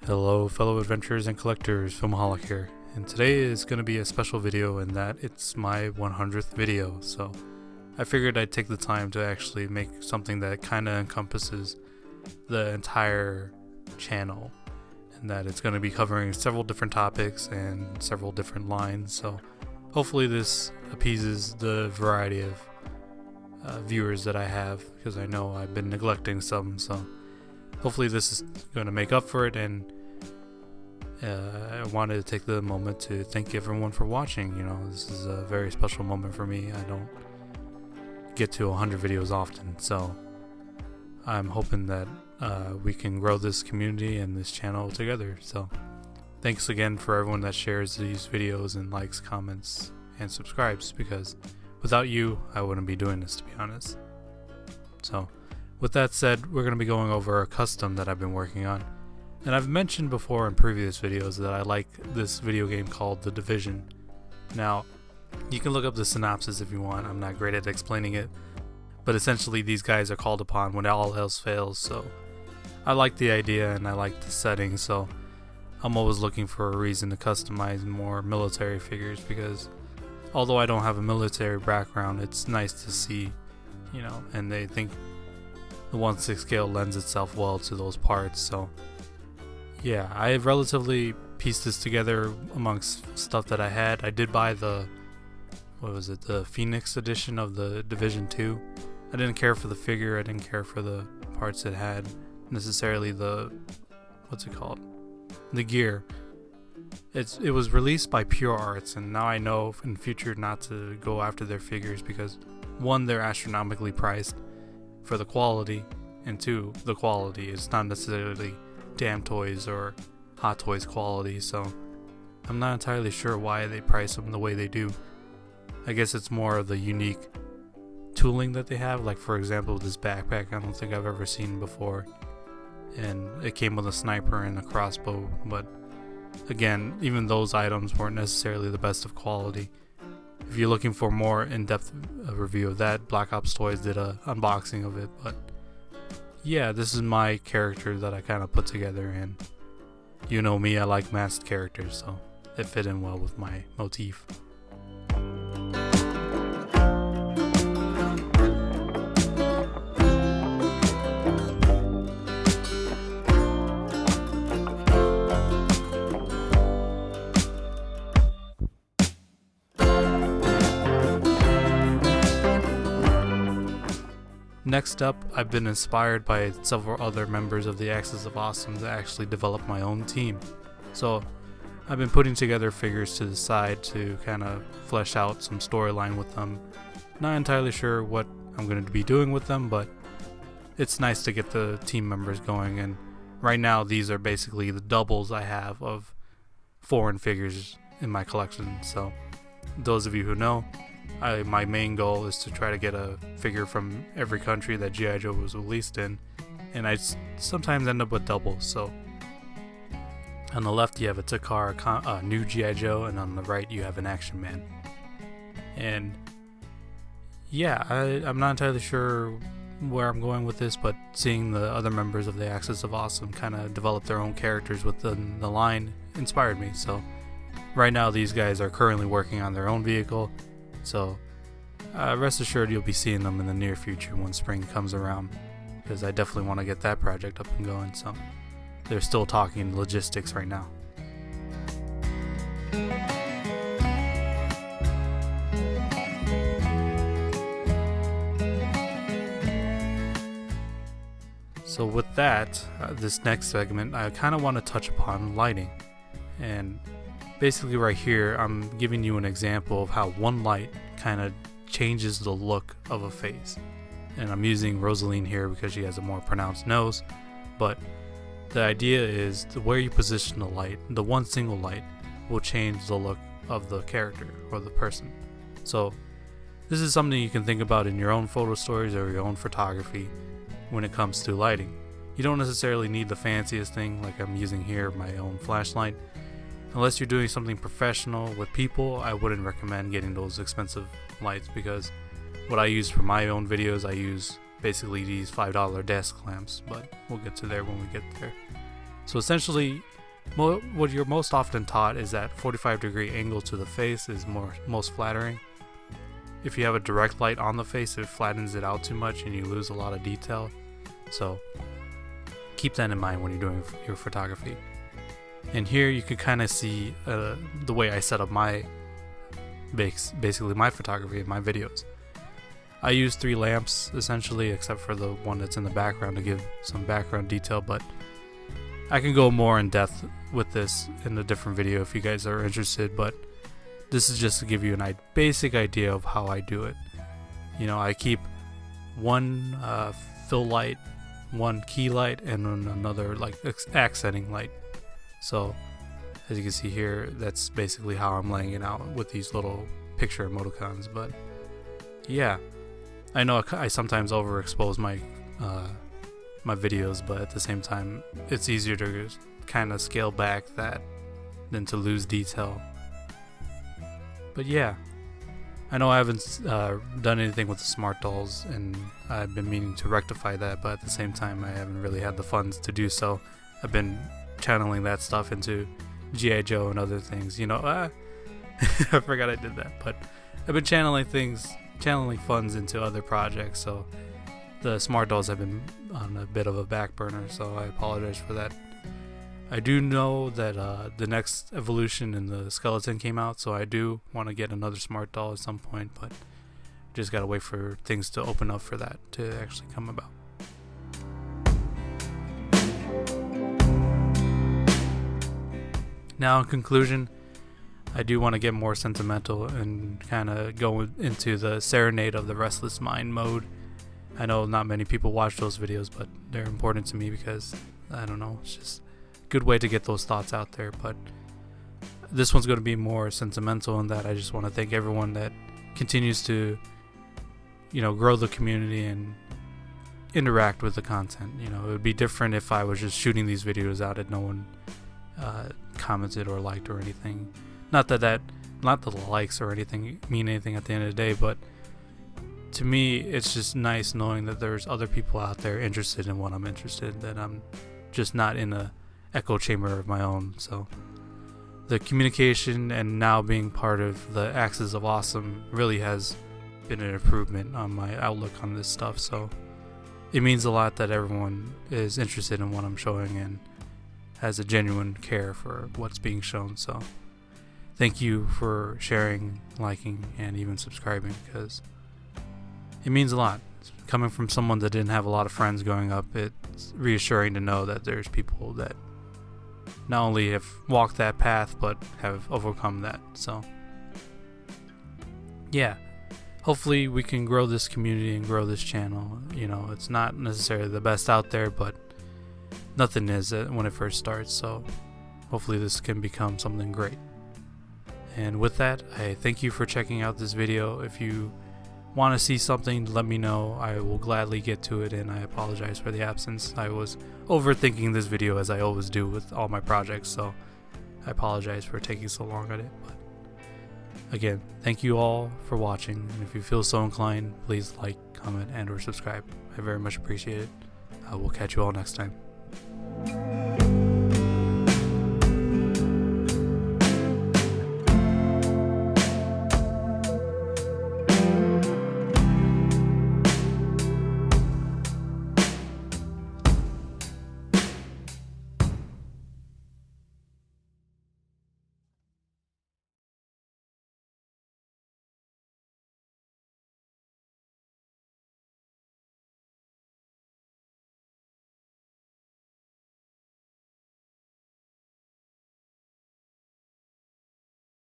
Hello fellow adventurers and collectors, Filmaholic here, and today is going to be a special video in that it's my 100th video, so I figured I'd take the time to actually make something that kind of encompasses the entire channel, and that it's going to be covering several different topics and several different lines, so hopefully this appeases the variety of viewers that I have, because I know I've been neglecting some, so hopefully this is going to make up for it. And I wanted to take the moment to thank everyone for watching. You know, this is a very special moment for me. I don't get to 100 videos often, so I'm hoping that we can grow this community and this channel together. So thanks again for everyone that shares these videos and likes, comments, and subscribes, because without you I wouldn't be doing this, to be honest. So with that said, we're going to be going over a custom that I've been working on. And I've mentioned before in previous videos that I like this video game called The Division. Now, you can look up the synopsis if you want. I'm not great at explaining it. But essentially these guys are called upon when all else fails. So I like the idea and I like the setting. So I'm always looking for a reason to customize more military figures, because although I don't have a military background, it's nice to see, you know, and they think the 1/6 scale lends itself well to those parts. So yeah, I have relatively pieced this together amongst stuff that I had. I did buy the, the Phoenix edition of the Division 2. I didn't care for the figure, I didn't care for the parts it had, necessarily the, the gear. It was released by Pure Arts, and now I know in future not to go after their figures, because one, they're astronomically priced for the quality, and two, the quality is not necessarily Damn Toys or Hot Toys quality, so I'm not entirely sure why they price them the way they do. I guess it's more of the unique tooling that they have, like for example this backpack I don't think I've ever seen before, and it came with a sniper and a crossbow, but again, even those items weren't necessarily the best of quality. If you're looking for more in-depth review of that, Black Ops Toys did a unboxing of it, but yeah, this is my character that I kind of put together, and you know me, I like masked characters, so it fit in well with my motif. Next up, I've been inspired by several other members of the Axis of Awesome to actually develop my own team. So I've been putting together figures to the side to kind of flesh out some storyline with them. Not entirely sure what I'm going to be doing with them, but it's nice to get the team members going. And right now these are basically the doubles I have of foreign figures in my collection. So those of you who know, my main goal is to try to get a figure from every country that G.I. Joe was released in, and I sometimes end up with doubles. So on the left you have a Takara, new G.I. Joe, and on the right you have an Action Man. And yeah, I'm not entirely sure where I'm going with this, but seeing the other members of the Axis of Awesome kind of develop their own characters within the line inspired me. So right now these guys are currently working on their own vehicle. So rest assured you'll be seeing them in the near future when spring comes around, because I definitely want to get that project up and going. So they're still talking logistics right now. So with that, this next segment I kind of want to touch upon lighting. And basically right here I'm giving you an example of how one light kind of changes the look of a face. And I'm using Rosaline here because she has a more pronounced nose, but the idea is where you position the light, the one single light will change the look of the character or the person. So this is something you can think about in your own photo stories or your own photography when it comes to lighting. You don't necessarily need the fanciest thing like I'm using here, my own flashlight. Unless you're doing something professional with people, I wouldn't recommend getting those expensive lights, because what I use for my own videos, I use basically these $5 desk lamps, but we'll get to there when we get there. So essentially, What you're most often taught is that 45-degree angle to the face is most flattering. If you have a direct light on the face, it flattens it out too much and you lose a lot of detail. So keep that in mind when you're doing your photography. And here you can kind of see the way I set up basically my photography and my videos. I use 3 lamps essentially, except for the one that's in the background to give some background detail, but I can go more in depth with this in a different video if you guys are interested, but this is just to give you a basic idea of how I do it. You know, I keep one fill light, one key light, and another like accenting light. So as you can see here, that's basically how I'm laying it out with these little picture emoticons. But yeah, I know I sometimes overexpose my my videos, but at the same time it's easier to kind of scale back that than to lose detail. But yeah, I know I haven't done anything with the smart dolls, and I've been meaning to rectify that, but at the same time I haven't really had the funds to do so. I've been channeling that stuff into G.I. Joe and other things, you know. I forgot I did that, but I've been channeling funds into other projects, so the smart dolls have been on a bit of a back burner, so I apologize for that. I do know that the next evolution in the skeleton came out, so I do want to get another smart doll at some point, but just gotta wait for things to open up for that to actually come about. Now in conclusion, I do want to get more sentimental and kind of go into the Serenade of the Restless Mind mode. I know not many people watch those videos, but they're important to me because, I don't know, it's just a good way to get those thoughts out there. But this one's going to be more sentimental in that I just want to thank everyone that continues to, you know, grow the community and interact with the content. You know, it would be different if I was just shooting these videos out and no one commented or liked or anything. Not that the likes or anything mean anything at the end of the day, but to me it's just nice knowing that there's other people out there interested in what I'm interested in, that I'm just not in a echo chamber of my own. So the communication and now being part of the Axis of Awesome really has been an improvement on my outlook on this stuff. So it means a lot that everyone is interested in what I'm showing and has a genuine care for what's being shown. So thank you for sharing, liking, and even subscribing, because it means a lot. Coming from someone that didn't have a lot of friends growing up, it's reassuring to know that there's people that not only have walked that path, but have overcome that. So yeah, hopefully we can grow this community and grow this channel. You know, it's not necessarily the best out there, but nothing is when it first starts. So hopefully this can become something great. And with that, I thank you for checking out this video. If you want to see something, let me know. I will gladly get to it, and I apologize for the absence. I was overthinking this video, as I always do with all my projects, so I apologize for taking so long at it. But again, thank you all for watching, and if you feel so inclined, please like, comment, and or subscribe. I very much appreciate it. I will catch you all next time.